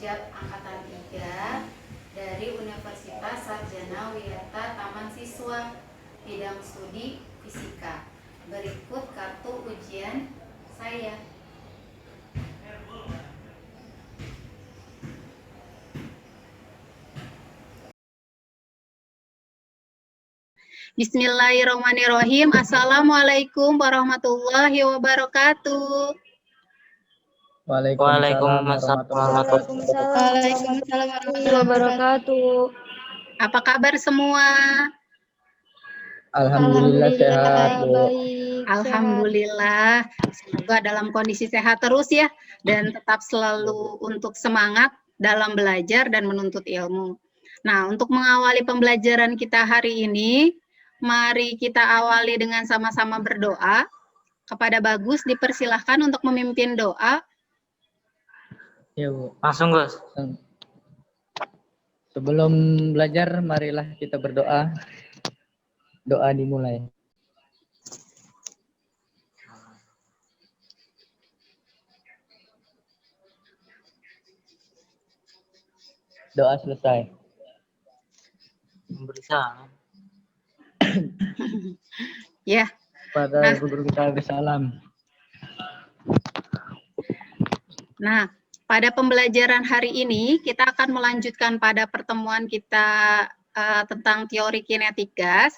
Derajat Angkatan 3 dari Universitas Sarjana Wiyata Taman Siswa, bidang studi fisika. Berikut kartu ujian saya. Bismillahirrahmanirrahim. Assalamualaikum warahmatullahi wabarakatuh. Waalaikumsalam warahmatullahi wabarakatuh. Apa kabar semua? Alhamdulillah sehat, Bu. Baik. Alhamdulillah. Semoga dalam kondisi sehat terus ya, dan tetap selalu untuk semangat dalam belajar dan menuntut ilmu. Nah, untuk mengawali pembelajaran kita hari ini, mari kita awali dengan sama-sama berdoa. Kepada Bagus dipersilahkan untuk memimpin doa. Ya, Bu. Langsung, Gus. Sebelum belajar, marilah kita berdoa. Doa dimulai. Doa selesai. Memberi salam. Ya. Pada guru kita bersalam. Nah, pada pembelajaran hari ini kita akan melanjutkan pada pertemuan kita tentang teori kinetik gas.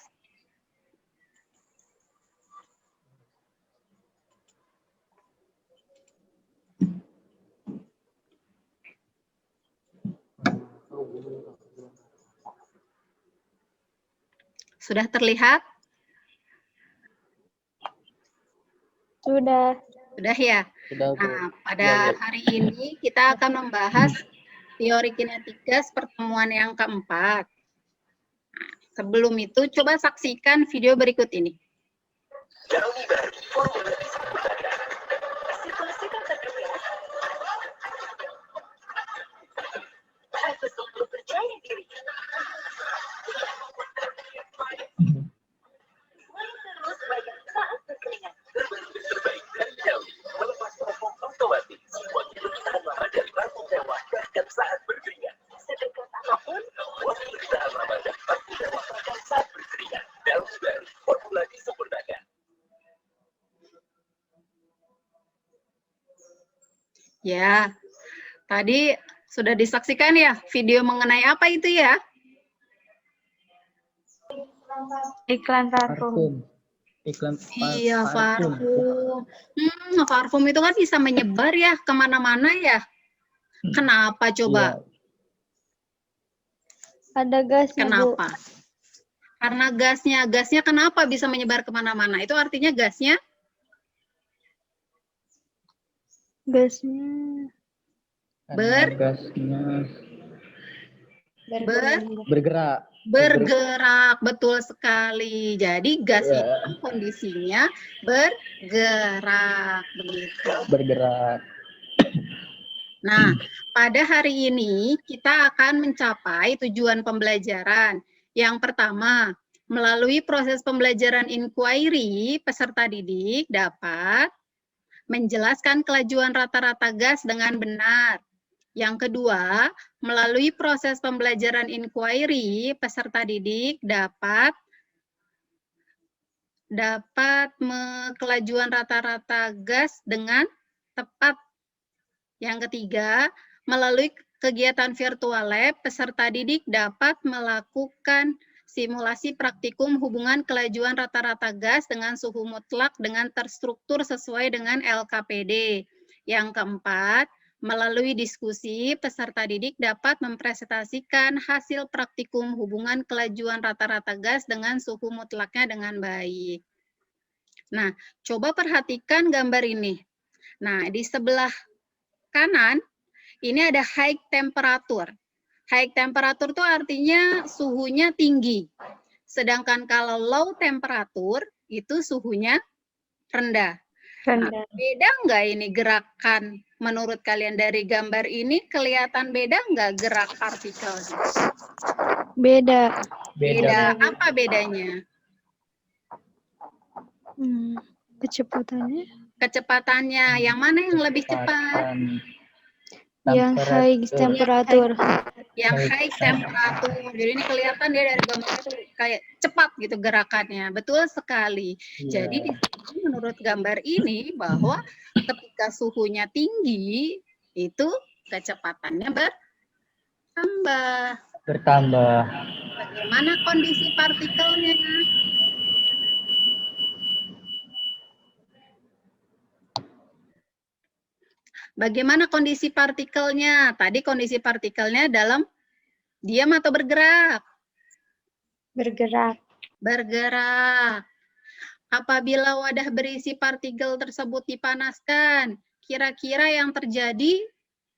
Sudah terlihat? Sudah. Sudah ya? Nah, pada hari ini kita akan membahas teori kinetik gas pertemuan yang keempat. Nah, sebelum itu, coba saksikan video berikut ini. Ya, tadi sudah disaksikan ya video mengenai apa itu ya? Iklan parfum. Iya, parfum. Parfum itu kan bisa menyebar ya kemana-mana ya. Kenapa coba? Iya. Ada gasnya, Kenapa? Bu. Karena gasnya kenapa bisa menyebar kemana-mana? Itu artinya gasnya? Gasnya bergerak, betul sekali. Jadi gas itu kondisinya bergerak, begitu. Bergerak. Nah, pada hari ini kita akan mencapai tujuan pembelajaran. Yang pertama, melalui proses pembelajaran inquiry, peserta didik dapat menjelaskan kelajuan rata-rata gas dengan benar. Yang kedua, melalui proses pembelajaran inquiry, peserta didik dapat kelajuan rata-rata gas dengan tepat. Yang ketiga, melalui kegiatan virtual lab, peserta didik dapat melakukan simulasi praktikum hubungan kelajuan rata-rata gas dengan suhu mutlak dengan terstruktur sesuai dengan LKPD. Yang keempat, melalui diskusi, peserta didik dapat mempresentasikan hasil praktikum hubungan kelajuan rata-rata gas dengan suhu mutlaknya dengan baik. Nah, coba perhatikan gambar ini. Nah, di sebelah kanan, ini ada high temperature. High temperature itu artinya suhunya tinggi. Sedangkan kalau low temperature, itu suhunya rendah. Nah, beda nggak ini gerakan? Menurut kalian dari gambar ini, kelihatan beda nggak gerak partikelnya? beda. Beda. Apa bedanya? Kecepatannya. Kecepatannya. Yang mana yang lebih cepat? Yang high temperatur. Yang high temperatur. Jadi ini kelihatan dia dari gambarnya tuh kayak cepat gitu gerakannya. Betul sekali. Iya. Jadi di sini menurut gambar ini bahwa ketika suhunya tinggi itu kecepatannya bertambah. Bertambah. Bagaimana kondisi partikelnya? Bagaimana kondisi partikelnya? Tadi kondisi partikelnya dalam diam atau bergerak? Bergerak. Bergerak. Apabila wadah berisi partikel tersebut dipanaskan, kira-kira yang terjadi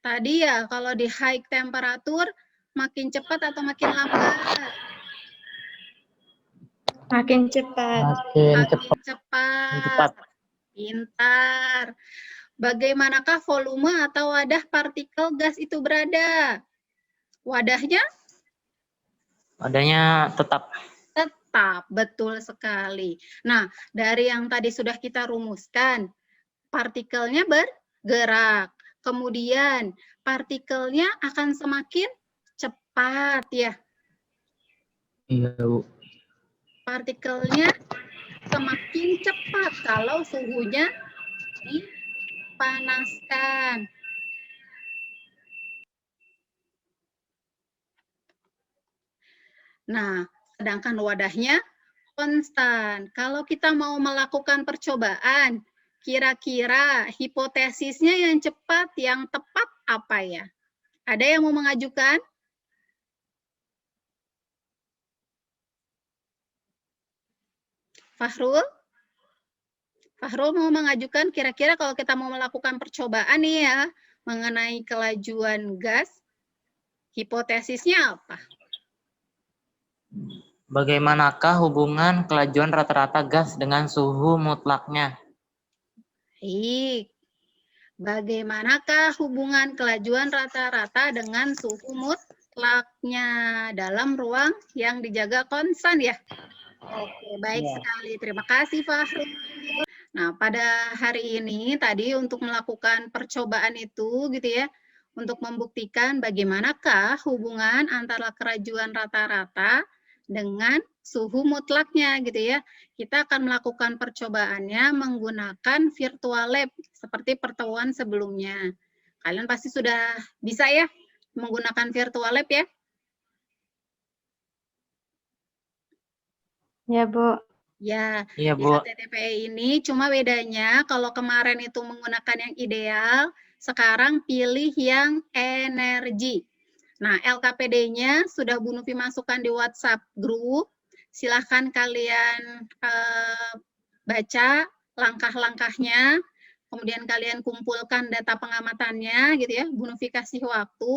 tadi ya kalau di high temperatur makin cepat atau makin lambat? Makin cepat. Makin Makin cepat. cepat. Pintar. Bagaimanakah volume atau wadah partikel gas itu berada? Wadahnya? Wadahnya tetap. Tetap, betul sekali. Nah, dari yang tadi sudah kita rumuskan, partikelnya bergerak. Kemudian, partikelnya akan semakin cepat ya. Iya, Bu. Partikelnya semakin cepat kalau suhunya dipanaskan. Nah, sedangkan wadahnya konstan. Kalau kita mau melakukan percobaan, kira-kira hipotesisnya yang cepat, yang tepat apa ya? Ada yang mau mengajukan? Fahrul? Fahrul mau mengajukan kira-kira kalau kita mau melakukan percobaan nih ya, mengenai kelajuan gas, hipotesisnya apa? Bagaimanakah hubungan kelajuan rata-rata gas dengan suhu mutlaknya? Baik. Bagaimanakah hubungan kelajuan rata-rata dengan suhu mutlaknya dalam ruang yang dijaga konstan ya? Oke, baik sekali. Terima kasih Fahrul. Nah, pada hari ini tadi untuk melakukan percobaan itu gitu ya, untuk membuktikan bagaimanakah hubungan antara kelajuan rata-rata dengan suhu mutlaknya gitu ya. Kita akan melakukan percobaannya menggunakan virtual lab seperti pertemuan sebelumnya. Kalian pasti sudah bisa ya menggunakan virtual lab ya? Ya, Bu. Ya, Iya, di Bu. HTTPE ini cuma bedanya kalau kemarin itu menggunakan yang ideal, sekarang pilih yang energi. Nah, LKPD-nya sudah Bu Nufi masukkan di WhatsApp grup. Silahkan kalian baca langkah-langkahnya, kemudian kalian kumpulkan data pengamatannya, gitu ya. Bu Nufi kasih waktu.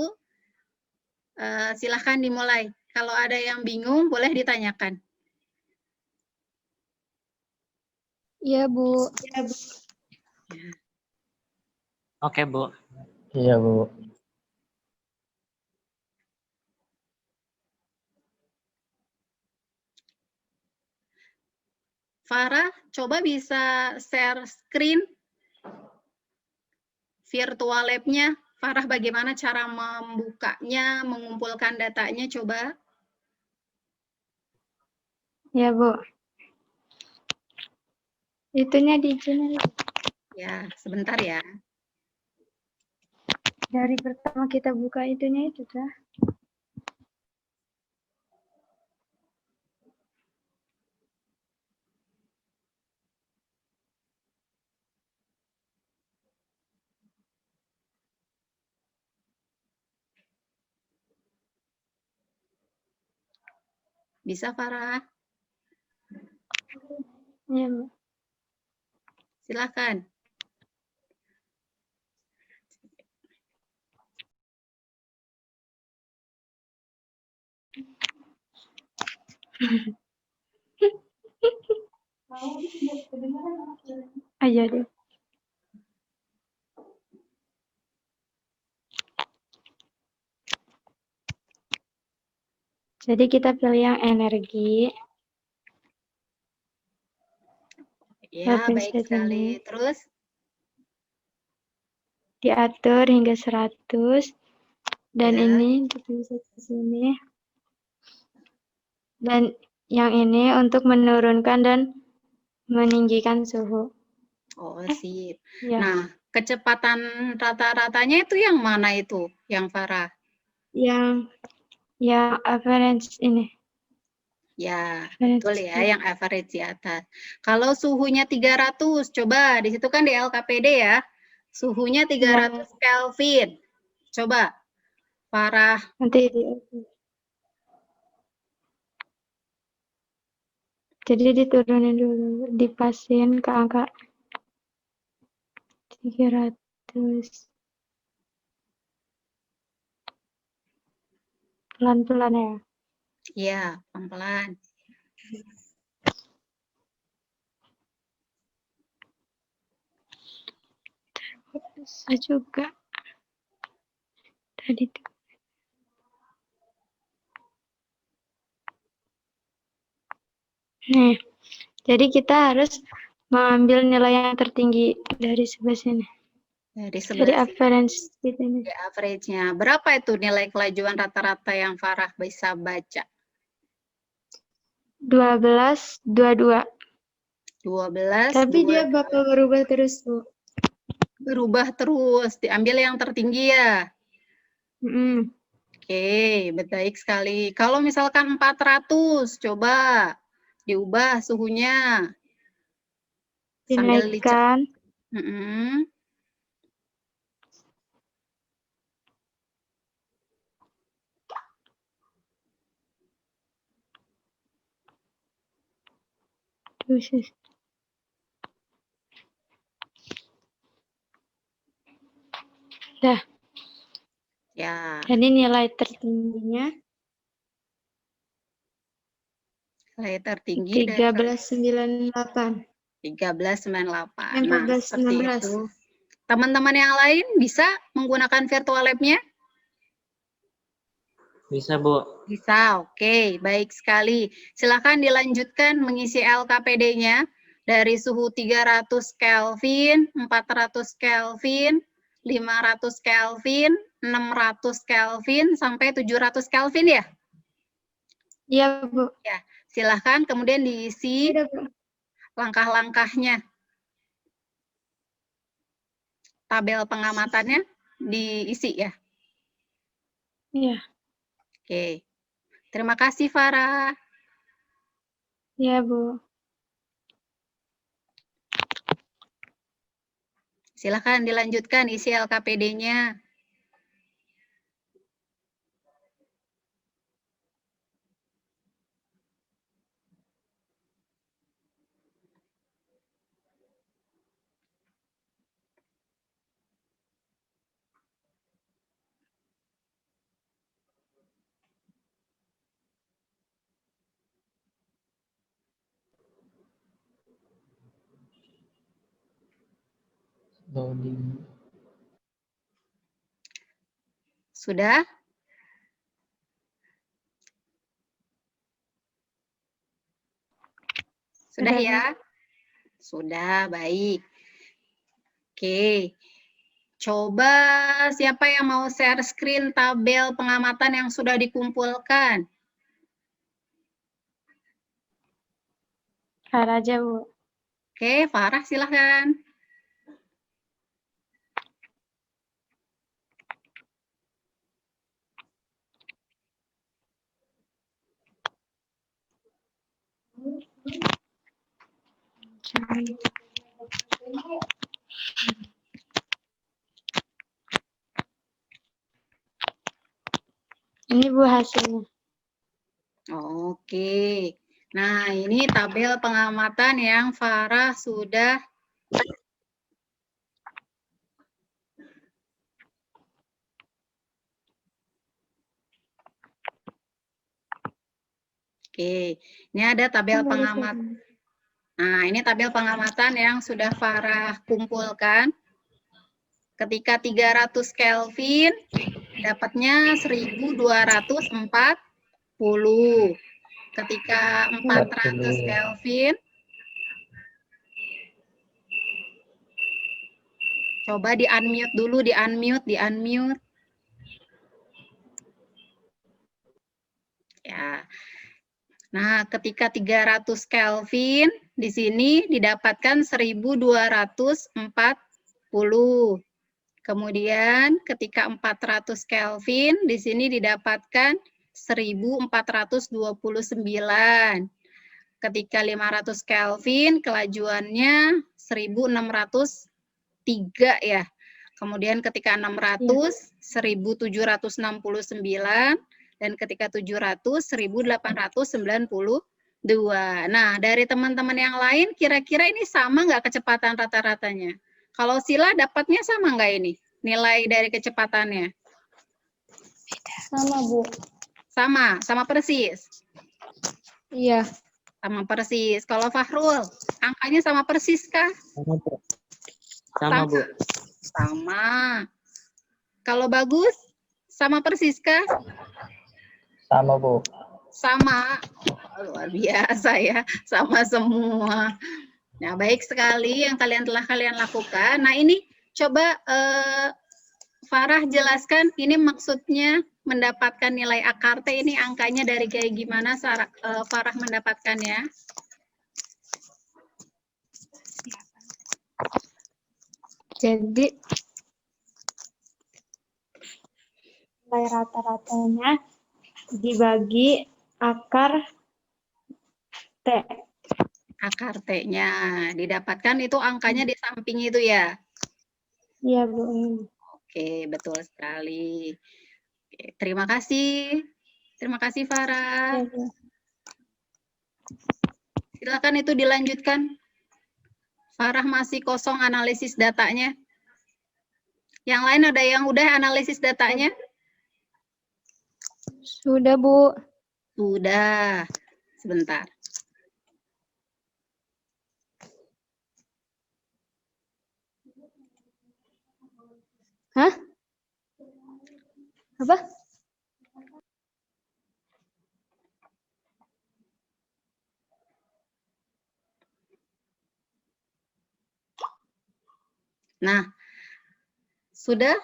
Silahkan dimulai. Kalau ada yang bingung, boleh ditanyakan. Iya, Bu. Oke, Bu. Iya, Bu. Farah, coba bisa share screen virtual lab-nya. Farah, bagaimana cara membukanya, mengumpulkan datanya, coba. Ya, Bu. Itunya di sini. Ya, sebentar ya. Dari pertama kita buka itunya itu, Kak. Bisa, Farah? Ya, Bu. Silakan. Ayo deh. Jadi kita pilih yang energi. Ya, Open baik sekali. statement. Terus? diatur hingga 100 dan Ya. ini ditulis di sini. Dan yang ini untuk menurunkan dan meninggikan suhu. Oh, sip. Ya, Nah, kecepatan rata-ratanya itu yang mana itu, yang Farah? yang average ini. Ya, Average. betul ya, yang average di atas. Kalau suhunya 300, coba di situ kan di LKPD ya. Suhunya 300 Kelvin. Coba, Farah. Nanti jadi diturunin dulu, dipasin ke angka 300. Pelan-pelan ya. Iya, pelan-pelan. Bisa juga. Tadi tuh. Nih, jadi kita harus mengambil nilai yang tertinggi dari sebelah sini. Dari Dari sebelah sini. average gitu ini. Ya, average-nya. Berapa itu nilai kelajuan rata-rata yang Farah bisa baca? 12, 22. 12, Tapi dia 22. bakal berubah terus, Bu. Berubah terus. Diambil yang tertinggi ya. Oke, baik sekali. Kalau misalkan 400, coba diubah suhunya. Sambil dicek. Dinaikkan. Mm-mm. Terus. Dah. Ya, Jadi nilai tertingginya nilai tertinggi dari 1398. 1398. Nah, seperti 1416. itu. Teman-teman yang lain bisa menggunakan virtual lab-nya? Bisa, Bu. Bisa, oke. Baik sekali. Silakan dilanjutkan mengisi LKPD-nya dari suhu 300 Kelvin, 400 Kelvin, 500 Kelvin, 600 Kelvin, sampai 700 Kelvin ya? Iya, Bu. Ya, silakan kemudian diisi Udah, Bu. langkah-langkahnya. Tabel pengamatannya diisi ya. Iya. Oke. Terima kasih, Farah. Iya, Bu. Silakan dilanjutkan isi LKPD-nya. Loading. Sudah? Sudah Sudah, ya? Sudah, baik. Oke. Coba siapa yang mau share screen tabel pengamatan yang sudah dikumpulkan? Farah aja, Bu. Oke, Farah silahkan. Ini, Bu, hasilnya. Oke. Nah, ini tabel pengamatan yang Farah sudah Oke, ini ada tabel pengamatan. Nah, ini tabel pengamatan yang sudah Farah kumpulkan. Ketika 300 Kelvin, dapatnya 1240. Ketika 400 Kelvin, Coba di-unmute dulu, di-unmute. Ya. Nah, ketika 300 Kelvin, di sini didapatkan 1240. Kemudian ketika 400 Kelvin, di sini didapatkan 1429. Ketika 500 Kelvin, kelajuannya 1603 ya. Kemudian ketika 600, 1769. Dan ketika 700, 1892. Nah, dari teman-teman yang lain, kira-kira ini sama nggak kecepatan rata-ratanya? Kalau Sila dapatnya sama nggak ini? Nilai dari kecepatannya? Sama, Bu. Sama persis? Iya. Sama persis. Kalau Fahrul, angkanya sama persis kah? Sama, Bu. Sama, Bu. Sama. Kalau Bagus, sama persis kah? Sama, Bu. Sama. Luar biasa ya, sama semua. Nah, baik sekali yang kalian lakukan. Nah, ini coba Farah jelaskan, ini maksudnya mendapatkan nilai akar T ini angkanya dari kayak gimana Farah mendapatkannya? Jadi nilai rata-ratanya dibagi akar T. Akar T-nya didapatkan itu angkanya di samping itu ya? Iya, Bu. Oke, betul sekali. Oke, terima kasih. Terima kasih Farah. Iya, Bu. Silakan itu dilanjutkan. Farah masih kosong analisis datanya. Yang lain ada yang udah analisis datanya? Sudah, Bu. Sudah. Sebentar. Hah? Apa? Nah, sudah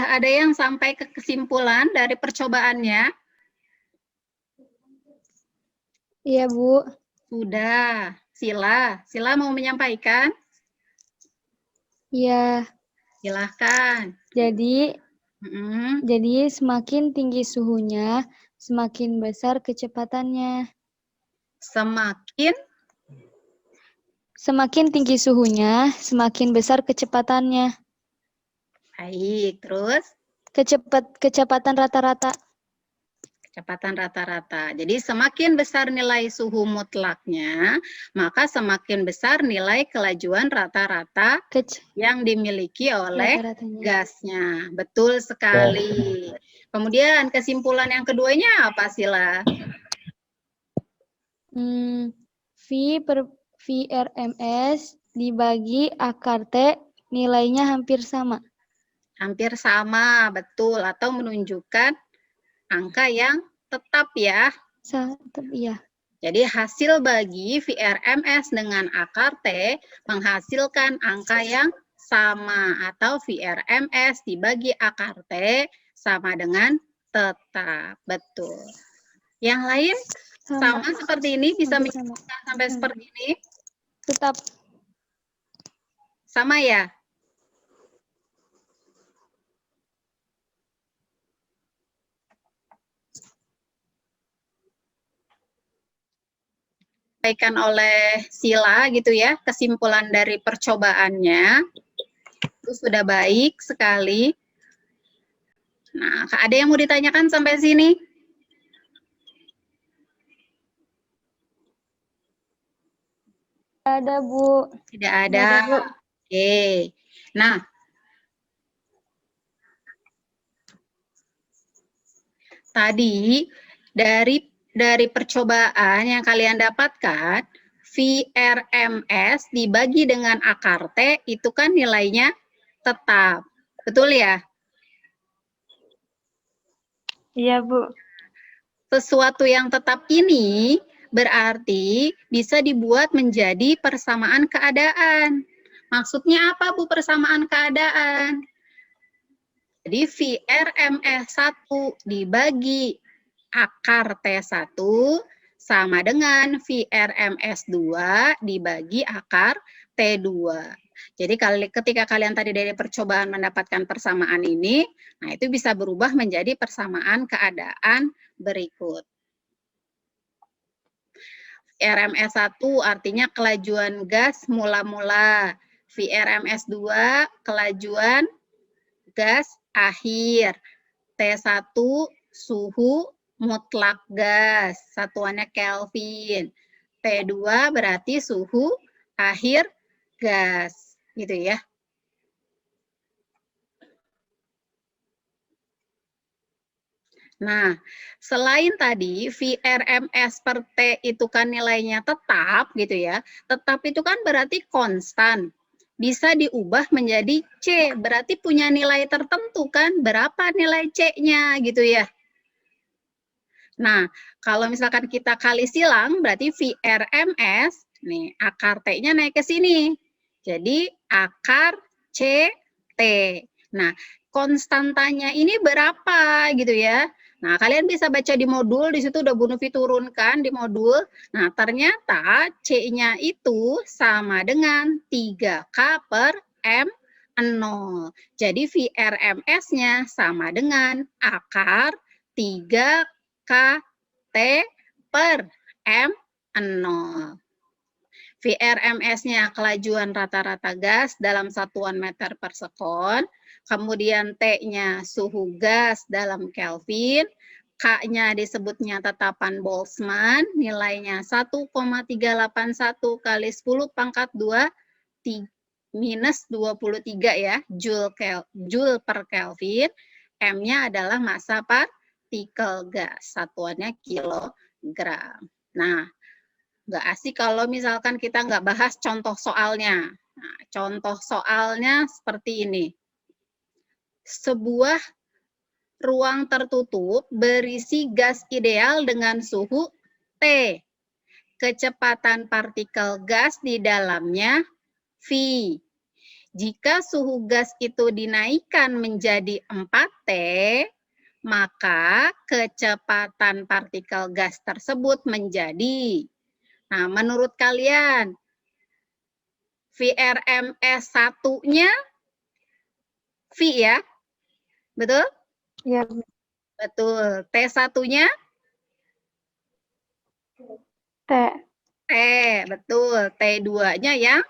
ada yang sampai ke kesimpulan dari percobaannya? Iya, Bu. Sudah. Sila mau menyampaikan? Iya. Silahkan. Jadi Mm-mm. Jadi semakin tinggi suhunya, semakin besar kecepatannya. Semakin tinggi suhunya, semakin besar kecepatannya. baik. Terus? Kecepatan rata-rata. Kecepatan rata-rata. Jadi semakin besar nilai suhu mutlaknya, maka semakin besar nilai kelajuan rata-rata yang dimiliki oleh gasnya. Betul sekali. Kemudian kesimpulan yang keduanya apa, Sila? VRMS dibagi akar T nilainya hampir sama. Hampir sama, betul. Atau menunjukkan angka yang tetap ya. Iya. Jadi hasil bagi VRMS dengan akar T menghasilkan angka yang sama atau VRMS dibagi akar T sama dengan tetap. Betul. Yang lain sama seperti ini, bisa menjelaskan sampai seperti ini? Tetap. Sama ya? Disampaikan oleh Sila gitu ya, kesimpulan dari percobaannya itu sudah baik sekali. Nah, ada yang mau ditanyakan sampai sini? Tidak ada, Bu. Tidak ada. Oke. Nah, tadi dari percobaan yang kalian dapatkan, VRMS dibagi dengan akar T itu kan nilainya tetap. Betul ya? Iya, Bu. Sesuatu yang tetap ini berarti bisa dibuat menjadi persamaan keadaan. Maksudnya apa, Bu, persamaan keadaan? Jadi VRMS1 dibagi akar T1 sama dengan VRMS2 dibagi akar T2. Jadi ketika kalian tadi dari percobaan mendapatkan persamaan ini, nah itu bisa berubah menjadi persamaan keadaan berikut. VRMS1 artinya kelajuan gas mula-mula. VRMS2 kelajuan gas akhir. T1 suhu mutlak gas, satuannya Kelvin. T2 berarti suhu akhir gas, gitu ya. Nah, selain tadi VRMS per T itu kan nilainya tetap gitu ya. Tetap itu kan berarti konstan. Bisa diubah menjadi C, berarti punya nilai tertentu kan. Berapa nilai C-nya gitu ya. Nah, kalau misalkan kita kali silang berarti VRMS, nih akar T-nya naik ke sini. Jadi akar CT. Nah, konstantanya ini berapa gitu ya. Nah, kalian bisa baca di modul, di situ udah Bu Nufi turunkan di modul. Nah, ternyata C-nya itu sama dengan 3K per M0. Jadi VRMS-nya sama dengan akar 3K T per M0. VRMS-nya kelajuan rata-rata gas dalam satuan meter per sekon, kemudian T-nya suhu gas dalam Kelvin, K-nya disebutnya tetapan Boltzmann, nilainya 1,381 kali 10 pangkat 2 minus 23 ya, Joule per Kelvin, M-nya adalah massa partikel gas, satuannya kilogram. Nah, nggak asik kalau misalkan kita nggak bahas contoh soalnya. Nah, contoh soalnya seperti ini. Sebuah ruang tertutup berisi gas ideal dengan suhu T. Kecepatan partikel gas di dalamnya V. Jika suhu gas itu dinaikkan menjadi 4T, maka kecepatan partikel gas tersebut menjadi. Nah, menurut kalian, VRMS 1-nya V ya? Betul? Ya, Betul. T1-nya? T. T, betul. T2-nya yang?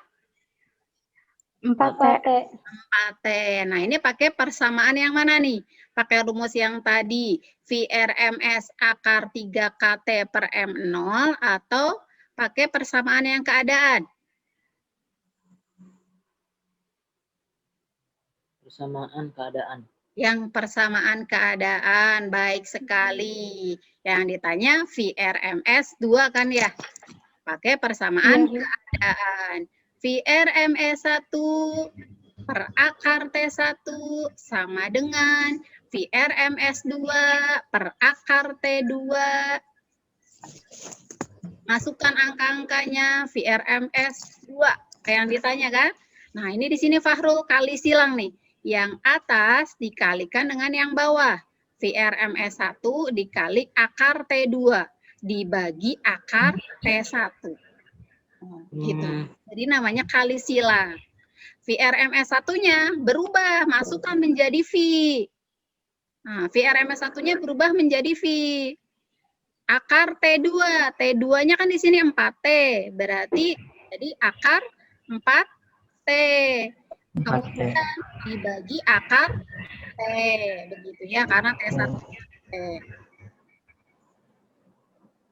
4T. 4T. Nah, ini pakai persamaan yang mana nih? Pakai rumus yang tadi, VRMS akar 3KT per M0, atau pakai persamaan yang keadaan? Persamaan keadaan. Yang persamaan keadaan, baik sekali. Yang ditanya VRMS 2 kan ya? Pakai persamaan keadaan. VRMS 1 per akar T1 sama dengan VRMS 2 per akar T2. Masukkan angka-angkanya VRMS 2. Kayak yang ditanya kan? Nah, ini di sini Fahrul kali silang nih. Yang atas dikalikan dengan yang bawah. VRMS 1 dikali akar T2 dibagi akar T1. Oh, gitu. Jadi namanya kali silang. VRMS 1-nya berubah, masukkan menjadi V. Nah, VRMS 1-nya berubah menjadi V. Akar T2. T2-nya kan di sini 4T. Berarti jadi akar 4T. Kemudian dibagi akar T. Begitu ya, karena T1-nya T.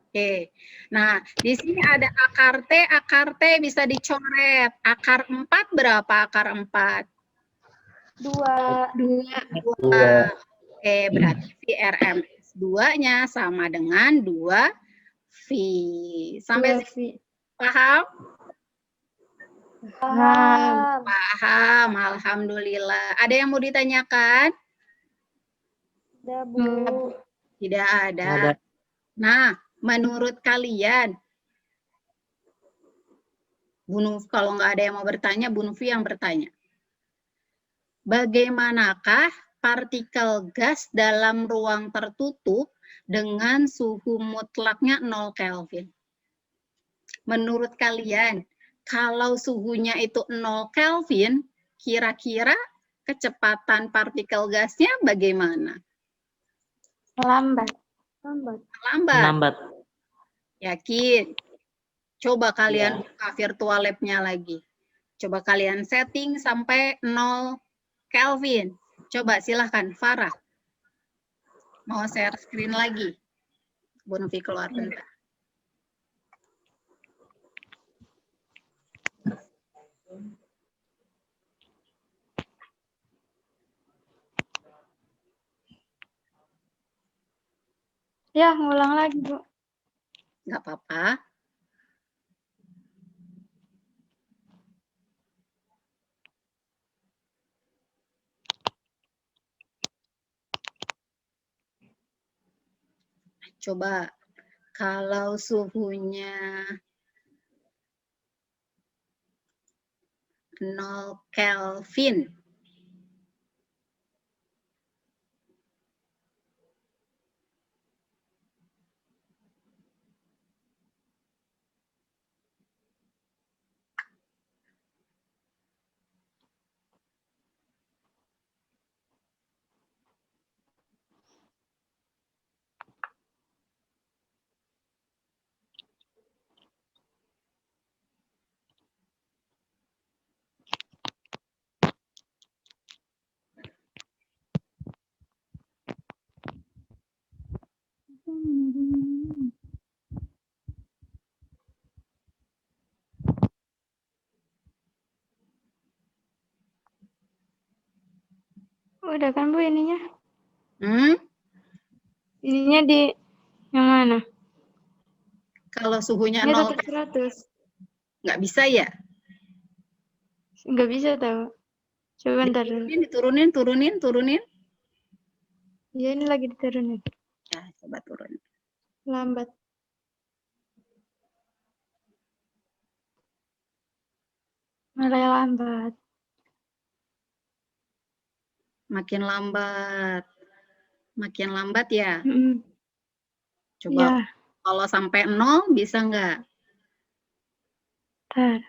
Oke. Nah, di sini ada akar T bisa dicoret. Akar 4 berapa akar 4? 2. 2. Oke, berarti VRMS 2-nya sama dengan 2V. Sampai sini paham? Paham. Paham, alhamdulillah. Ada yang mau ditanyakan? Ada, Bu. Tidak ada. Nah, menurut kalian, Kalau nggak ada yang mau bertanya, Bu Nufi yang bertanya. Bagaimanakah partikel gas dalam ruang tertutup dengan suhu mutlaknya 0 Kelvin? Menurut kalian, kalau suhunya itu 0 Kelvin, kira-kira kecepatan partikel gasnya bagaimana? Lambat. Lambat. Lambat. Yakin? Coba kalian Iya. buka virtual lab-nya lagi. Coba kalian setting sampai 0 Kelvin. Coba silahkan, Farah. Mau share screen lagi? Bu Nufi keluar bentar. Ya, ngulang lagi, Bu. Nggak apa-apa. Coba kalau suhunya 0 Kelvin. Udah kan, Bu, ininya? Ininya di yang mana? Kalau suhunya Ini 0 tetap 100. nggak bisa ya? Nggak bisa tahu. Coba bentar dulu. Diturunin. Ya, ini lagi diturunin. Ya, coba turun. Lambat. Mulai lambat. Makin lambat ya. Coba Ya, kalau sampai 0 bisa nggak? ntar.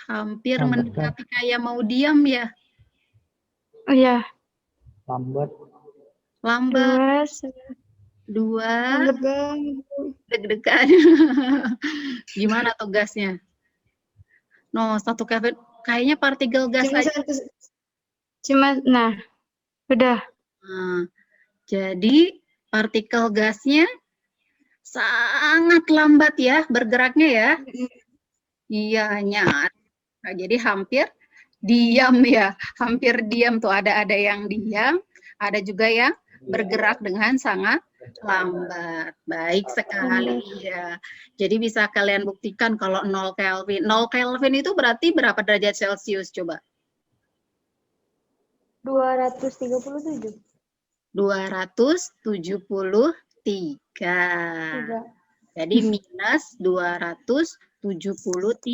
Hampir Lambat, mendekati kayak mau diam ya. Oh ya, Lambat. Lambat. 2. lambat banget. Deg-degan. Gimana tugasnya? No, 1 Kelvin. Kayaknya partikel gas Cuma aja. nah, udah. Nah, jadi partikel gasnya sangat lambat ya bergeraknya ya. Iya, nyat. Nah, jadi hampir diam ya. Hampir diam tuh, ada yang diam, ada juga yang bergerak dengan sangat lambat. Baik sekali ya. Jadi bisa kalian buktikan kalau 0 Kelvin. 0 Kelvin itu berarti berapa derajat Celcius coba? 237. 273. Jadi minus 273. 73.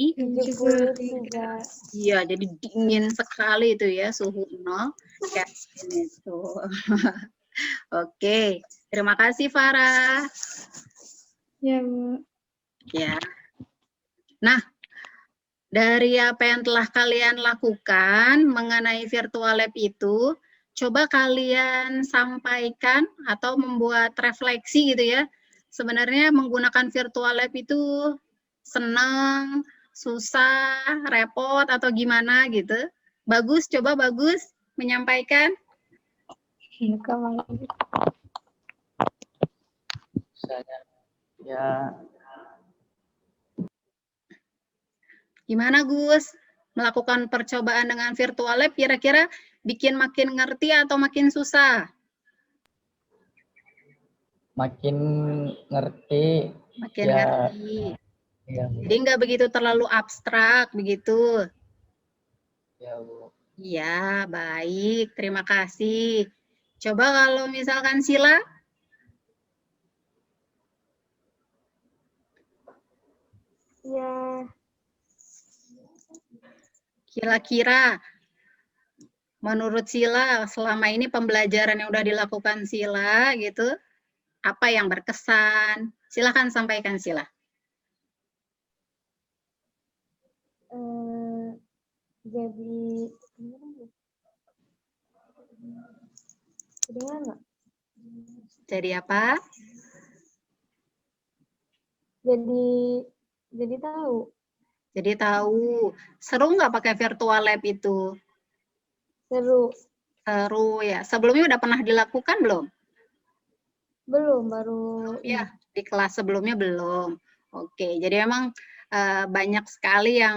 Iya, jadi dingin sekali itu ya suhu 0 Kelvin itu. Oke, terima kasih Farah. Ya, Bu. Ya. Nah, dari apa yang telah kalian lakukan mengenai virtual lab itu, coba kalian sampaikan atau membuat refleksi gitu ya. Sebenarnya menggunakan virtual lab itu senang, susah, repot, atau gimana gitu. Bagus, coba Bagus menyampaikan. Saya ya Gimana Gus? Melakukan percobaan dengan virtual lab kira-kira bikin makin ngerti atau makin susah? makin ngerti. Makin Ya. ngerti. Ya, Bu. Jadi nggak begitu terlalu abstrak begitu. Ya, Bu. Iya, baik. Terima kasih. Coba kalau misalkan Sila. Ya, Kira-kira menurut Sila selama ini pembelajaran yang udah dilakukan Sila gitu, apa yang berkesan? Silakan sampaikan Sila. jadi kedengeran nggak? Jadi apa? Jadi tahu. Jadi tahu. Seru nggak pakai virtual lab itu? Seru. Seru ya. Sebelumnya udah pernah dilakukan belum? Belum, baru Ya, di kelas sebelumnya belum. Oke, jadi memang banyak sekali yang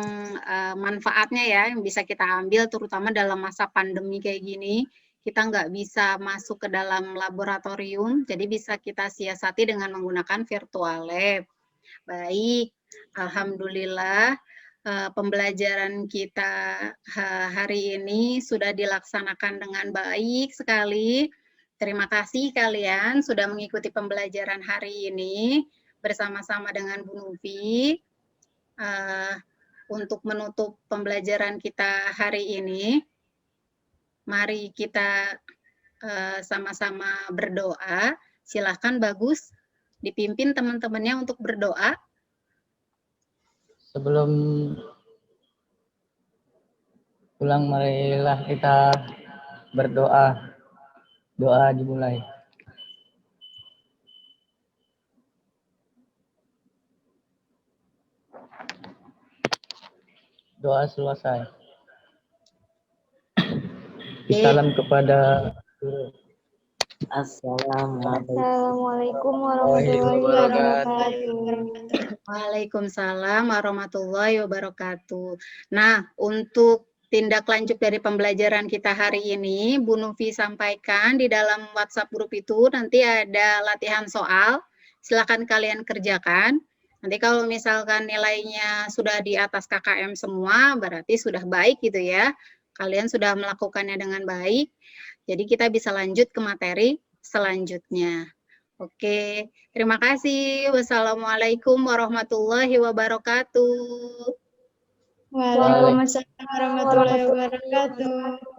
manfaatnya ya yang bisa kita ambil, terutama dalam masa pandemi kayak gini. Kita nggak bisa masuk ke dalam laboratorium, jadi bisa kita siasati dengan menggunakan virtual lab. Baik, alhamdulillah pembelajaran kita hari ini sudah dilaksanakan dengan baik sekali. Terima kasih kalian sudah mengikuti pembelajaran hari ini bersama-sama dengan Bu Nuvi. Untuk menutup pembelajaran kita hari ini, mari kita sama-sama berdoa. Silahkan Bagus dipimpin teman-temannya untuk berdoa. Sebelum pulang, marilah kita berdoa. Doa dimulai. Doa selesai. Salam kepada guru. Assalamualaikum warahmatullahi wabarakatuh. Waalaikumsalam warahmatullahi wabarakatuh. Nah, untuk tindak lanjut dari pembelajaran kita hari ini, Bu Nuvi sampaikan di dalam WhatsApp grup itu nanti ada latihan soal. Silakan kalian kerjakan. Nanti kalau misalkan nilainya sudah di atas KKM semua, berarti sudah baik gitu ya. Kalian sudah melakukannya dengan baik. Jadi kita bisa lanjut ke materi selanjutnya. Oke, terima kasih. Wassalamualaikum warahmatullahi wabarakatuh. Waalaikumsalam warahmatullahi wabarakatuh.